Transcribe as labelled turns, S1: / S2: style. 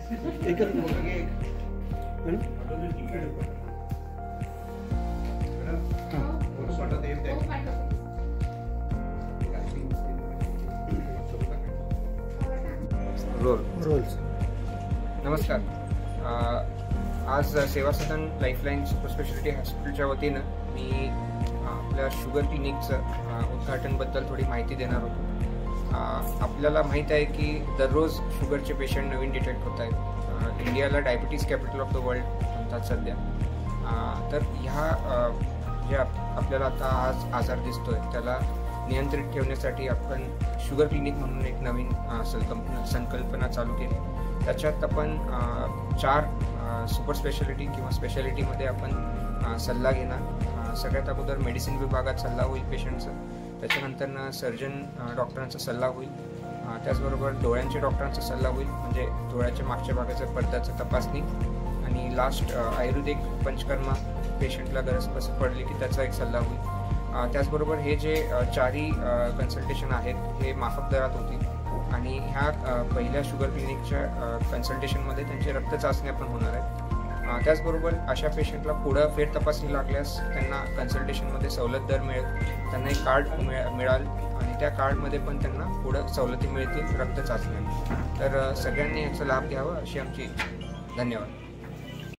S1: नमस्कार. आज सेवा सदन लाईफलाईन सुपर स्पेशालिटी हॉस्पिटलच्या वतीनं मी आपल्या शुगर क्लिनिकचं उद्घाटनबद्दल थोडी माहिती देणार होतो. आपल्याला माहीत आहे की दररोज शुगरचे पेशंट नवीन डिटेक्ट होत आहेत. इंडियाला diabetes capital of the world म्हणतात सध्या. तर ह्या ज्या आपल्याला आता आज आजार दिसतोय त्याला नियंत्रित ठेवण्यासाठी आपण शुगर क्लिनिक म्हणून एक नवीन संकल्पना चालू केली. त्याच्यात आपण 4 सुपर स्पेशालिटी किंवा स्पेशालिटीमध्ये आपण सल्ला घेणार. सगळ्यात अगोदर मेडिसिन विभागात सल्ला होईल पेशंटचा, त्याच्यानंतर सर्जन डॉक्टरांचा सल्ला होईल, त्याचबरोबर डोळ्यांच्या डॉक्टरांचा सल्ला होईल म्हणजे डोळ्याच्या मागच्या भागाच्या पडद्याची तपासणी, आणि लास्ट आयुर्वेदिक पंचकर्मा पेशंटला गरज पडली की त्याचा एक सल्ला होईल. त्याचबरोबर हे जे 4ही कन्सल्टेशन आहेत हे माफक दरात होतील आणि ह्या पहिल्या शुगर क्लिनिकच्या कन्सल्टेशनमध्ये त्यांची रक्त चाचण्या पण होणार आहेत. त्याचबरोबर अशा पेशंटला पुढं फेर तपासणी लागल्यास त्यांना कन्सल्टेशनमध्ये सवलत दर मिळेल, त्यांना एक कार्ड मिळाल आणि त्या कार्डमध्ये पण त्यांना पुढं सवलती मिळतील रक्त चाचण्या. तर सगळ्यांनी याचा लाभ घ्यावा अशी आमची इच्छा. धन्यवाद.